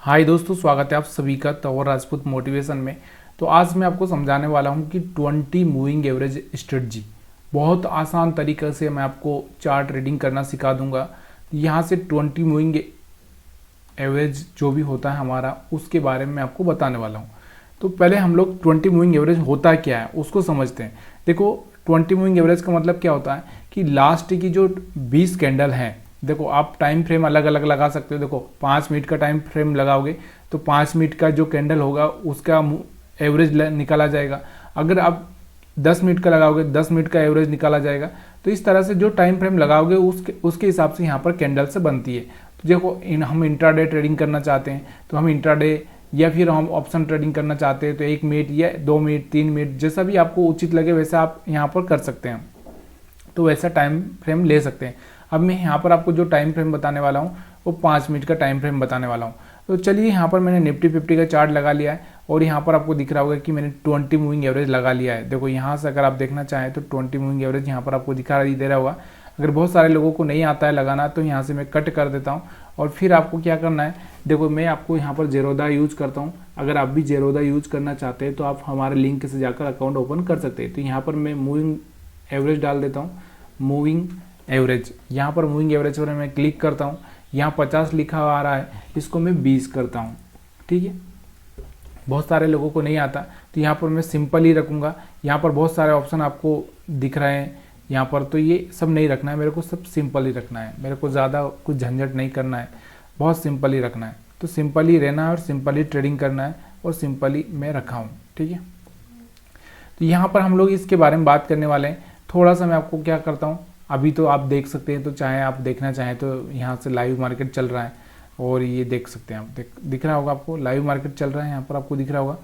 हाय दोस्तों, स्वागत है आप सभी का तंवर राजपूत मोटिवेशन में। तो आज मैं आपको समझाने वाला हूं कि 20 मूविंग एवरेज स्ट्रेटजी बहुत आसान तरीके से मैं आपको चार्ट रीडिंग करना सिखा दूंगा। यहां से 20 मूविंग एवरेज जो भी होता है हमारा, उसके बारे में मैं आपको बताने वाला हूं। तो पहले हम लोग 20 मूविंग एवरेज होता क्या है उसको समझते हैं। देखो, 20 मूविंग एवरेज का मतलब क्या होता है कि लास्ट की जो 20 कैंडल हैं, देखो आप टाइम फ्रेम अलग अलग लगा सकते हो। देखो 5 मिनट का टाइम फ्रेम लगाओगे तो 5 मिनट का जो कैंडल होगा उसका एवरेज निकाला जाएगा। अगर आप 10 मिनट का लगाओगे 10 मिनट का एवरेज निकाला जाएगा। तो इस तरह से जो टाइम फ्रेम लगाओगे उसके हिसाब से यहाँ पर कैंडल से बनती है। तो देखो हम इंट्राडे ट्रेडिंग करना चाहते हैं तो हम इंट्राडे, या फिर हम ऑप्शन ट्रेडिंग करना चाहते हैं तो 1 मिनट या 2 मिनट 3 मिनट जैसा भी आपको उचित लगे वैसा आप यहाँ पर कर सकते हैं। तो वैसा टाइम फ्रेम ले सकते हैं। अब मैं यहाँ पर आपको जो टाइम फ्रेम बताने वाला हूँ वो 5 मिनट का टाइम फ्रेम बताने वाला हूँ। तो चलिए, यहाँ पर मैंने निफ्टी 50 का चार्ट लगा लिया है और यहाँ पर आपको दिख रहा होगा कि मैंने 20 मूविंग एवरेज लगा लिया है। देखो यहाँ से अगर आप देखना चाहें तो 20 मूविंग एवरेज यहाँ पर आपको दिखाई दे रहा होगा। अगर बहुत सारे लोगों को नहीं आता है लगाना तो यहाँ से मैं कट कर देता हूँ और फिर आपको क्या करना है। देखो मैं आपको यहाँ पर जेरोदा यूज करता हूँ। अगर आप भी जेरोदा यूज करना चाहते हैं तो आप हमारे लिंक से जाकर अकाउंट ओपन कर सकते हैं। तो यहाँ पर मैं मूविंग एवरेज डाल देता हूँ, मूविंग एवरेज। यहाँ पर मूविंग एवरेज पर मैं क्लिक करता हूँ। यहाँ 50 लिखा हुआ आ रहा है, इसको मैं 20 करता हूँ। ठीक है, बहुत सारे लोगों को नहीं आता तो यहाँ पर मैं सिंपल ही रखूँगा। यहाँ पर बहुत सारे ऑप्शन आपको दिख रहे हैं यहाँ पर, तो ये सब नहीं रखना है, मेरे को सब सिंपल ही रखना है। मेरे को ज़्यादा कुछ झंझट नहीं करना है, बहुत सिंपल ही रखना है। तो सिंपल ही रहना है और सिंपल ही ट्रेडिंग करना है और सिंपल ही मैं रखा हूँ। ठीक है, तो यहाँ पर हम लोग इसके बारे में बात करने वाले हैं। थोड़ा सा मैं आपको क्या करता हूँ, अभी तो आप देख सकते हैं, तो चाहे आप देखना चाहें तो यहाँ से लाइव मार्केट चल रहा है और ये देख सकते हैं आप, दिख रहा होगा आपको लाइव मार्केट चल रहा है, यहाँ पर आपको दिख रहा होगा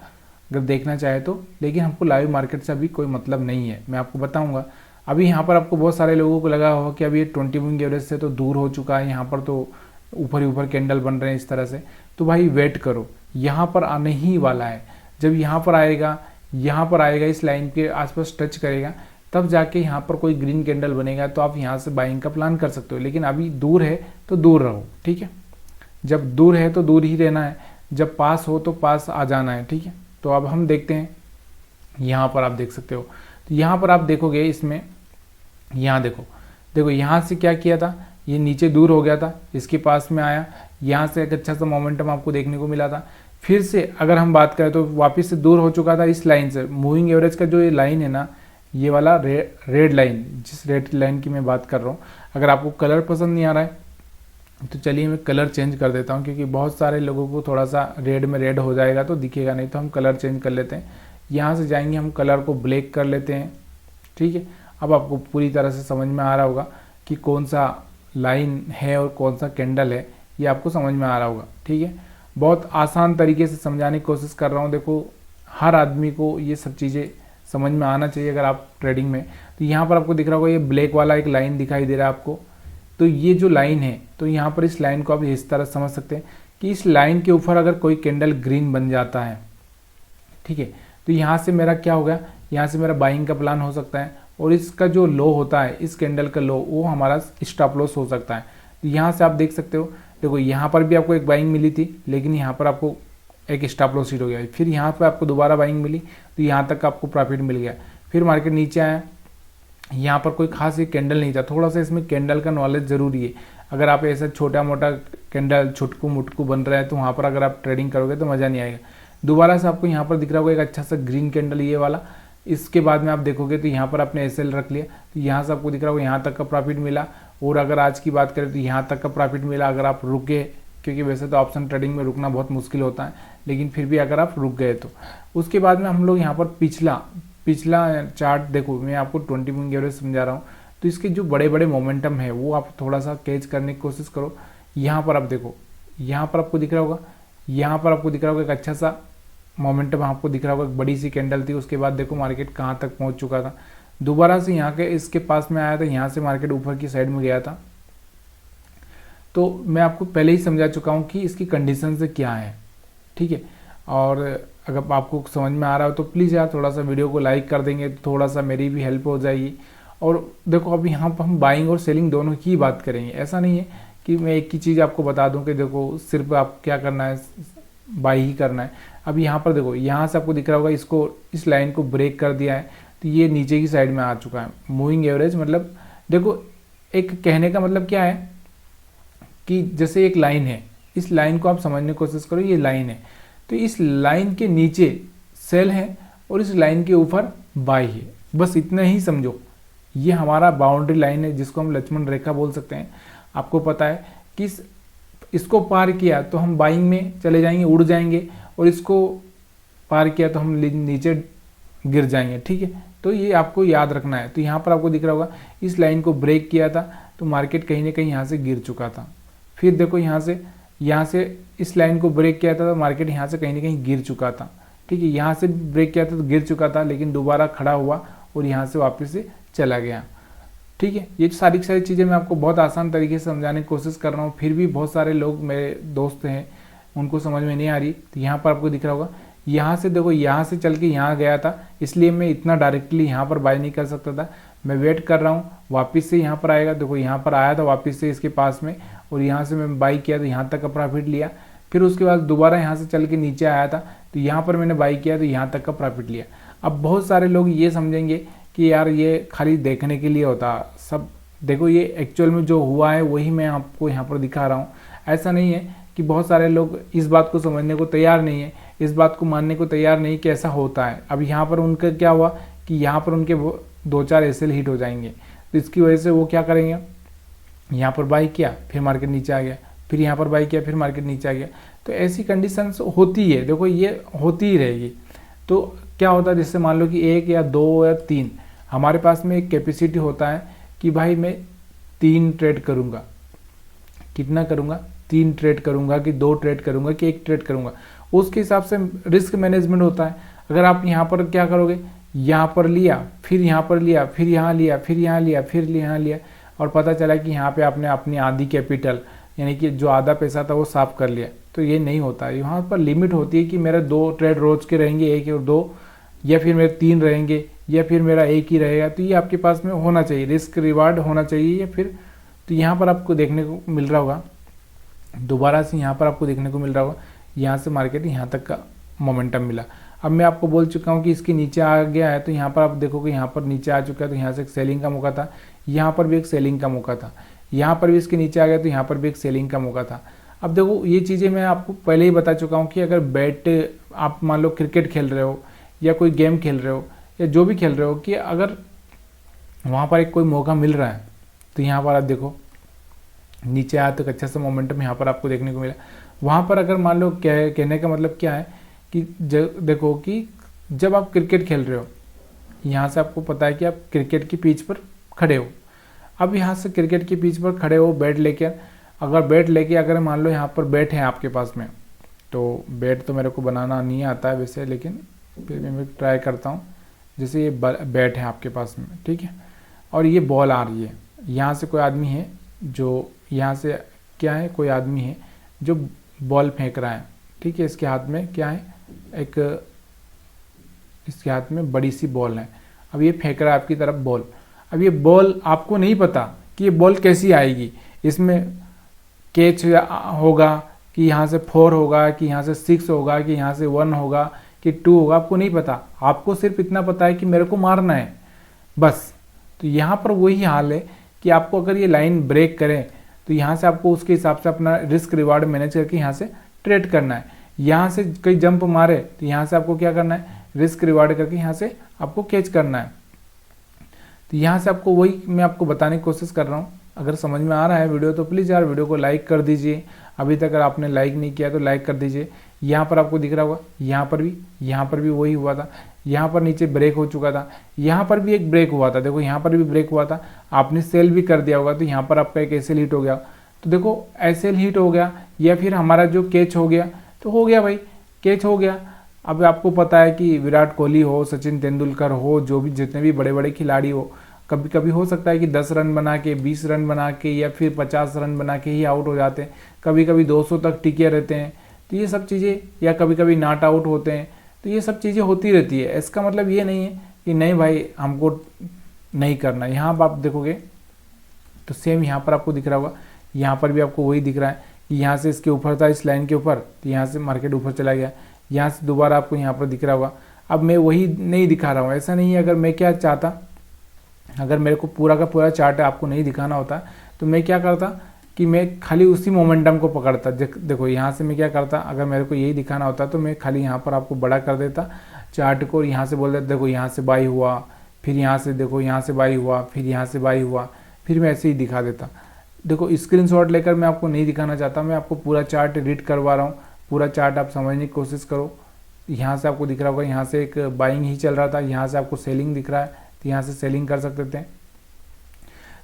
अगर देखना चाहे तो। लेकिन हमको लाइव मार्केट से अभी कोई मतलब नहीं है, मैं आपको बताऊंगा। अभी यहाँ पर आपको बहुत सारे लोगों को लगा होगा कि अभी ये 20 मूविंग एवरेज से तो दूर हो चुका है, यहाँ पर तो ऊपर ही ऊपर कैंडल बन रहे हैं इस तरह से। तो भाई वेट करो, यहाँ पर आने ही वाला है। जब यहाँ पर आएगा, यहाँ पर आएगा, इस लाइन के आसपास टच करेगा, तब जाके यहाँ पर कोई ग्रीन कैंडल बनेगा तो आप यहाँ से बाइंग का प्लान कर सकते हो। लेकिन अभी दूर है तो दूर रहो। ठीक है, जब दूर है तो दूर ही रहना है, जब पास हो तो पास आ जाना है। ठीक है, तो अब हम देखते हैं। यहाँ पर आप देख सकते हो, तो यहाँ पर आप देखोगे इसमें, यहाँ देखो देखो यहाँ से क्या किया था, ये नीचे दूर हो गया था, इसके पास में आया, यहाँ से एक अच्छा सा मोमेंटम आपको देखने को मिला था। फिर से अगर हम बात करें तो वापस से दूर हो चुका था इस लाइन से। मूविंग एवरेज का जो ये लाइन है ना, ये वाला रेड लाइन, जिस रेड लाइन की मैं बात कर रहा हूँ। अगर आपको कलर पसंद नहीं आ रहा है तो चलिए मैं कलर चेंज कर देता हूँ, क्योंकि बहुत सारे लोगों को थोड़ा सा रेड में रेड हो जाएगा तो दिखेगा नहीं। तो हम कलर चेंज कर लेते हैं, यहाँ से जाएंगे, हम कलर को ब्लैक कर लेते हैं। ठीक है, अब आपको पूरी तरह से समझ में आ रहा होगा कि कौन सा लाइन है और कौन सा कैंडल है, ये आपको समझ में आ रहा होगा। ठीक है, बहुत आसान तरीके से समझाने की कोशिश कर रहा हूँ। देखो हर आदमी को ये सब चीज़ें समझ में आना चाहिए अगर आप ट्रेडिंग में। तो यहाँ पर आपको दिख रहा होगा ये ब्लैक वाला एक लाइन दिखाई दे रहा है आपको। तो ये जो लाइन है, तो यहाँ पर इस लाइन को आप इस तरह समझ सकते हैं कि इस लाइन के ऊपर अगर कोई कैंडल ग्रीन बन जाता है, ठीक है, तो यहाँ से मेरा क्या होगा, यहाँ से मेरा बाइंग का प्लान हो सकता है। और इसका जो लो होता है, इस कैंडल का लो, वो हमारा स्टॉप लॉस हो सकता है। तो यहाँ से आप देख सकते हो, देखो यहाँ पर भी आपको एक बाइंग मिली थी, लेकिन यहाँ पर आपको एक स्टॉप लॉस हिट हो गया। फिर यहाँ पे आपको दोबारा बाइंग मिली तो यहाँ तक आपको प्रॉफिट मिल गया। फिर मार्केट नीचे आया, यहाँ पर कोई खास एक कैंडल नहीं था। थोड़ा सा इसमें कैंडल का नॉलेज ज़रूरी है। अगर आप ऐसा छोटा मोटा कैंडल छुटकू मुटकू बन रहा है तो वहाँ पर अगर आप ट्रेडिंग करोगे तो मज़ा नहीं आएगा। दोबारा से आपको यहाँ पर दिख रहा होगा एक अच्छा सा ग्रीन कैंडल, ये वाला। इसके बाद में आप देखोगे तो यहाँ पर आपने एसएल रख लिया, तो यहाँ से आपको दिख रहा होगा यहाँ तक का प्रॉफिट मिला। और अगर आज की बात करें तो यहाँ तक का प्रॉफिट मिला अगर आप रुके, क्योंकि वैसे तो ऑप्शन ट्रेडिंग में रुकना बहुत मुश्किल होता है, लेकिन फिर भी अगर आप रुक गए तो। उसके बाद में हम लोग यहाँ पर पिछला चार्ट देखो, मैं आपको 20 मूविंग एवरेज समझा रहा हूँ। तो इसके जो बड़े बड़े मोमेंटम है वो आप थोड़ा सा कैच करने की कोशिश करो। यहाँ पर आप देखो, यहाँ पर आपको दिख रहा होगा, यहाँ पर आपको दिख रहा होगा एक अच्छा सा मोमेंटम आपको दिख रहा होगा, एक बड़ी सी कैंडल थी। उसके बाद देखो मार्केट कहाँ तक पहुँच चुका था, दोबारा से यहाँ के इसके पास में आया था, यहाँ से मार्केट ऊपर की साइड में गया था। तो मैं आपको पहले ही समझा चुका हूँ कि इसकी कंडीशन से क्या है। ठीक है, और अगर आपको समझ में आ रहा हो तो प्लीज़ यार थोड़ा सा वीडियो को लाइक कर देंगे तो थोड़ा सा मेरी भी हेल्प हो जाएगी। और देखो अब यहाँ पर हम बाइंग और सेलिंग दोनों की बात करेंगे। ऐसा नहीं है कि मैं एक ही चीज़ आपको बता दूं कि देखो सिर्फ आप क्या करना है, बाई ही करना है। अब यहाँ पर देखो, यहाँ से आपको दिख रहा होगा, इसको इस लाइन को ब्रेक कर दिया है तो ये नीचे की साइड में आ चुका है। मूविंग एवरेज मतलब देखो, एक कहने का मतलब क्या है कि जैसे एक लाइन है, इस लाइन को आप समझने की कोशिश करो, ये लाइन है तो इस लाइन के नीचे सेल है और इस लाइन के ऊपर बाई है, बस इतना ही समझो। ये हमारा बाउंड्री लाइन है जिसको हम लक्ष्मण रेखा बोल सकते हैं। आपको पता है कि इसको पार किया तो हम बाइंग में चले जाएंगे, उड़ जाएंगे, और इसको पार किया तो हम नीचे गिर जाएंगे, ठीक है। तो ये आपको याद रखना है। तो यहाँ पर आपको दिख रहा होगा, इस लाइन को ब्रेक किया था तो मार्केट कहीं ना कहीं यहाँ से गिर चुका था। फिर देखो यहाँ से इस लाइन को ब्रेक किया था तो मार्केट यहाँ से कहीं ना कहीं गिर चुका था, ठीक है। यहाँ से ब्रेक किया था तो गिर चुका था, लेकिन दोबारा खड़ा हुआ और यहाँ से वापस से चला गया, ठीक है। ये सारी चीज़ें मैं आपको बहुत आसान तरीके से समझाने की कोशिश कर रहा हूँ, फिर भी बहुत सारे लोग मेरे दोस्त हैं उनको समझ में नहीं आ रही। तो यहाँ पर आपको दिख रहा होगा, यहाँ से देखो, यहाँ से चल के यहाँ गया था, इसलिए मैं इतना डायरेक्टली यहाँ पर बाय नहीं कर सकता था। मैं वेट कर रहा हूँ वापस से यहाँ पर आएगा। देखो यहाँ पर आया था वापस से इसके पास में, और यहाँ से मैं बाई किया तो यहाँ तक का प्रॉफिट लिया। फिर उसके बाद दोबारा यहाँ से चल के नीचे आया था तो यहाँ पर मैंने बाई किया तो यहाँ तक का प्रॉफिट लिया। अब बहुत सारे लोग ये समझेंगे कि यार ये खाली देखने के लिए होता सब। देखो ये एक्चुअल में जो हुआ है वही मैं आपको यहाँ पर दिखा रहा हूँ। ऐसा नहीं है कि बहुत सारे लोग इस बात को समझने को तैयार नहीं है, इस बात को मानने को तैयार नहीं कि ऐसा होता है। अब यहाँ पर उनका क्या हुआ कि यहाँ पर उनके 2-4 एसएल हिट हो जाएंगे, तो इसकी वजह से वो क्या करेंगे, यहाँ पर बाई किया फिर मार्केट नीचे आ गया, फिर यहाँ पर बाई किया फिर मार्केट नीचे आ गया। तो ऐसी कंडीशंस होती है, देखो ये होती ही रहेगी। तो क्या होता है, जैसे मान लो कि 1 या 2 या 3 हमारे पास में एक कैपेसिटी होता है कि भाई मैं 3 ट्रेड करूँगा। कितना करूँगा, 3 ट्रेड करूँगा कि 2 ट्रेड करूँगा कि 1 ट्रेड करूँगा, उसके हिसाब से रिस्क मैनेजमेंट होता है। अगर आप यहाँ पर क्या करोगे, यहाँ पर लिया फिर यहाँ पर लिया फिर यहाँ लिया फिर यहाँ लिया फिर यहाँ लिया, और पता चला कि यहाँ पे आपने अपनी आधी कैपिटल यानी कि जो आधा पैसा था वो साफ कर लिया, तो ये नहीं होता है। यहाँ पर लिमिट होती है कि मेरे 2 ट्रेड रोज के रहेंगे, 1 और 2, या फिर मेरे 3 रहेंगे, या फिर मेरा 1 ही रहेगा। तो ये आपके पास में होना चाहिए, रिस्क रिवार्ड होना चाहिए। या फिर तो यहाँ पर आपको देखने को मिल रहा होगा, दोबारा से यहाँ पर आपको देखने को मिल रहा होगा, यहाँ से मार्केट यहाँ तक का मोमेंटम मिला। अब मैं आपको बोल चुका हूँ कि इसके नीचे आ गया है, तो यहाँ पर आप देखोगे यहाँ पर नीचे आ चुका है, तो यहाँ से एक सेलिंग का मौका था, यहाँ पर भी एक सेलिंग का मौका था, यहाँ पर भी इसके नीचे आ गया तो यहाँ पर भी एक सेलिंग का मौका था। अब देखो ये चीज़ें मैं आपको पहले ही बता चुका हूँ कि अगर बैट आप मान लो क्रिकेट खेल रहे हो या कोई गेम खेल रहे हो या जो भी खेल रहे हो, कि अगर वहाँ पर एक कोई मौका मिल रहा है तो यहाँ पर आप देखो नीचे आया तो अच्छा सा मोमेंटम यहाँ पर आपको देखने को मिला। वहाँ पर अगर मान लो कहने का मतलब क्या है कि देखो कि जब आप क्रिकेट खेल रहे हो, यहाँ से आपको पता है कि आप क्रिकेट की पिच पर खड़े हो। अब यहाँ से क्रिकेट की पिच पर खड़े हो बैट लेके, अगर मान लो यहाँ पर बैट है आपके पास में, तो बैट तो मेरे को बनाना नहीं आता है वैसे, लेकिन फिर मैं ट्राई करता हूँ। जैसे ये बैट है आपके पास में, ठीक है, और ये बॉल आ रही है, यहाँ से कोई आदमी है जो यहाँ से क्या है, कोई आदमी है जो बॉल फेंक रहा है, ठीक है। इसके हाथ में क्या है, इसके हाथ में बड़ी सी बॉल है। अब ये फेंक रहा है आपकी तरफ बॉल। अब ये बॉल आपको नहीं पता कि ये बॉल कैसी आएगी, इसमें कैच होगा कि यहाँ से 4 होगा कि यहाँ से 6 होगा कि यहाँ से 1 होगा कि 2 होगा, आपको नहीं पता। आपको सिर्फ इतना पता है कि मेरे को मारना है बस। तो यहाँ पर वही हाल है कि आपको अगर ये लाइन ब्रेक करें तो यहाँ से आपको उसके हिसाब से अपना रिस्क रिवार्ड मैनेज करके यहाँ से ट्रेड करना है। यहाँ से कई जंप मारे तो यहाँ से आपको क्या करना है, रिस्क रिवार्ड करके यहाँ से आपको कैच करना है। तो यहाँ से आपको वही मैं आपको बताने की कोशिश कर रहा हूँ। अगर समझ में आ रहा है वीडियो तो प्लीज़ यार वीडियो को लाइक कर दीजिए। अभी तक अगर आपने लाइक नहीं किया तो लाइक कर दीजिए। यहाँ पर आपको दिख रहा होगा, यहाँ पर भी वही हुआ था। यहाँ पर नीचे ब्रेक हो चुका था, यहाँ पर भी एक ब्रेक हुआ था, देखो यहाँ पर भी ब्रेक हुआ था, आपने सेल भी कर दिया होगा तो यहाँ पर आपका एक एसएल हिट हो गया। तो देखो एसएल हिट हो गया या फिर हमारा जो कैच हो गया तो हो गया भाई, कैच हो गया। अब आपको पता है कि विराट कोहली हो, सचिन तेंदुलकर हो, जो भी जितने भी बड़े बड़े खिलाड़ी हो, कभी कभी हो सकता है कि 10 रन बना के, 20 रन बना के या फिर 50 रन बना के ही आउट हो जाते हैं, कभी कभी 200 तक टिके रहते हैं। तो ये सब चीज़ें, या कभी कभी नॉट आउट होते हैं, तो ये सब चीज़ें होती रहती है। इसका मतलब ये नहीं है कि नहीं भाई हमको नहीं करना। यहाँ आप देखोगे तो सेम यहाँ पर आपको दिख रहा होगा, यहाँ पर भी आपको वही दिख रहा है कि यहाँ से इसके ऊपर था, इस लाइन के ऊपर, तो यहाँ से मार्केट ऊपर चला गया, यहाँ से दोबारा आपको यहाँ पर दिख रहा होगा। अब मैं वही नहीं दिखा रहा हूँ, ऐसा नहीं है। अगर मैं क्या चाहता, अगर मेरे को पूरा का पूरा चार्ट आपको नहीं दिखाना होता तो मैं क्या करता कि मैं खाली उसी मोमेंटम को पकड़ता। देखो यहाँ से मैं क्या करता, अगर मेरे को यही दिखाना होता तो मैं खाली यहाँ पर आपको बड़ा कर देता चार्ट को, यहाँ से बोल देता देखो यहाँ से बाई हुआ, फिर यहाँ से देखो यहाँ से बाई हुआ, फिर यहाँ से बाई हुआ, फिर मैं ऐसे ही दिखा देता। देखो स्क्रीनशॉट लेकर मैं आपको नहीं दिखाना चाहता, मैं आपको पूरा चार्ट रीड करवा रहा हूँ। पूरा चार्ट आप समझने की कोशिश करो। यहाँ से आपको दिख रहा होगा, यहाँ से एक बाइंग ही चल रहा था, यहाँ से आपको सेलिंग दिख रहा है, तो यहाँ से सेलिंग कर सकते थे।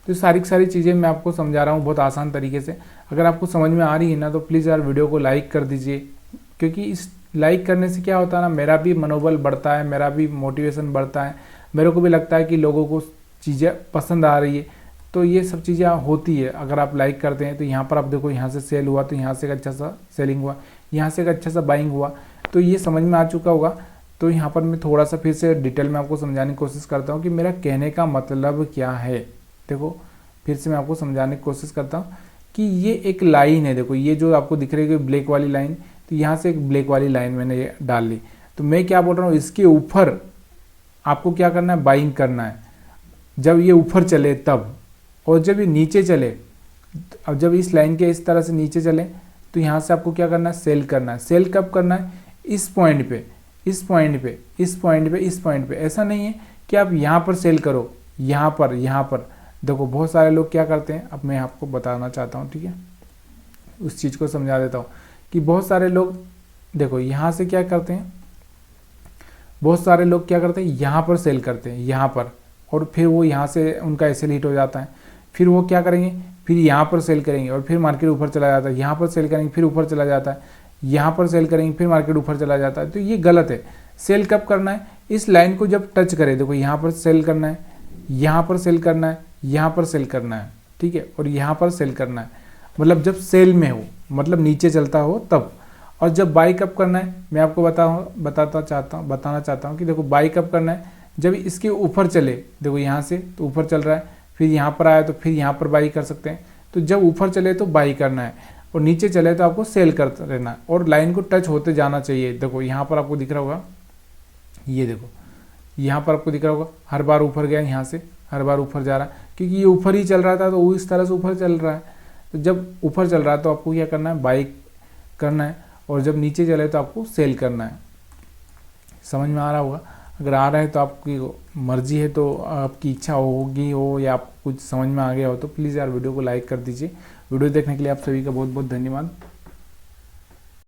तो सारी की सारी चीज़ें मैं आपको समझा रहा हूँ बहुत आसान तरीके से। अगर आपको समझ में आ रही है ना तो प्लीज़ यार वीडियो को लाइक कर दीजिए, क्योंकि इस लाइक करने से क्या होता है ना, मेरा भी मनोबल बढ़ता है, मेरा भी मोटिवेशन बढ़ता है, मेरे को भी लगता है कि लोगों को चीज़ें पसंद आ रही है। तो ये सब चीज़ें होती है अगर आप लाइक करते हैं। तो यहाँ पर आप देखो, यहाँ से सेल हुआ तो यहाँ से एक अच्छा सा सेलिंग हुआ, यहाँ से एक अच्छा सा बाइंग हुआ, तो ये समझ में आ चुका होगा। तो यहाँ पर मैं थोड़ा सा फिर से डिटेल में आपको समझाने की कोशिश करता हूँ कि मेरा कहने का मतलब क्या है। देखो फिर से मैं आपको समझाने की कोशिश करता हूँ कि ये एक लाइन है। देखो ये जो आपको दिख रही है ब्लैक वाली लाइन, तो यहाँ से एक ब्लैक वाली लाइन मैंने ये डाल ली। तो मैं क्या बोल रहा हूँ, इसके ऊपर आपको क्या करना है, बाइंग करना है जब ये ऊपर चले तब। और जब ये नीचे चले, अब जब इस लाइन के इस तरह से नीचे चले तो यहाँ से आपको क्या करना है, सेल करना है। सेल कब करना है, इस पॉइंट पे, इस पॉइंट पे, इस पॉइंट पे, इस पॉइंट पे। ऐसा नहीं है कि आप यहाँ पर सेल करो, यहाँ पर, यहाँ पर। देखो बहुत सारे लोग क्या करते हैं, अब मैं आपको बताना चाहता हूँ, ठीक है, उस चीज़ को समझा देता हूँ कि बहुत सारे लोग देखो यहाँ से क्या करते हैं, बहुत सारे लोग क्या करते हैं, यहाँ पर सेल करते हैं, यहाँ पर, और फिर वो यहाँ से उनका एसएल हिट हो जाता है। फिर वो क्या करेंगे, फिर यहाँ पर सेल करेंगे और फिर मार्केट ऊपर चला जाता है, यहाँ पर सेल करेंगे फिर ऊपर चला जाता है, यहाँ पर सेल करेंगे फिर मार्केट ऊपर चला जाता है। तो ये गलत है। सेल कब करना है, इस लाइन को जब टच करे। देखो यहाँ पर सेल करना है, यहाँ पर सेल करना है, यहाँ पर सेल करना है, ठीक है, और यहाँ पर सेल करना है। मतलब जब सेल में हो, मतलब नीचे चलता हो तब। और जब बाई कब करना है, मैं आपको बताना चाहता हूँ कि देखो बाई कब करना है, जब इसके ऊपर चले। देखो यहाँ से तो ऊपर चल रहा है, फिर यहाँ पर आया तो फिर यहाँ पर बाई कर सकते हैं। तो जब ऊपर चले तो बाई करना है, और नीचे चले तो आपको सेल करते रहना है, और लाइन को टच होते जाना चाहिए। देखो यहाँ पर आपको दिख रहा होगा, ये देखो यहाँ पर आपको दिख रहा होगा, हर बार ऊपर गया, यहाँ से हर बार ऊपर जा रहा है, क्योंकि ये ऊपर ही चल रहा था तो वो इस तरह से ऊपर चल रहा है। तो जब ऊपर चल रहा है तो आपको क्या करना है, बाई करना है, और जब नीचे चले तो आपको सेल करना है। समझ में आ रहा होगा। अगर आ रहा है तो आपकी मर्जी है, तो आपकी इच्छा होगी हो या आपको कुछ समझ में आ गया हो तो प्लीज़ यार वीडियो को लाइक कर दीजिए। वीडियो देखने के लिए आप सभी का बहुत बहुत धन्यवाद।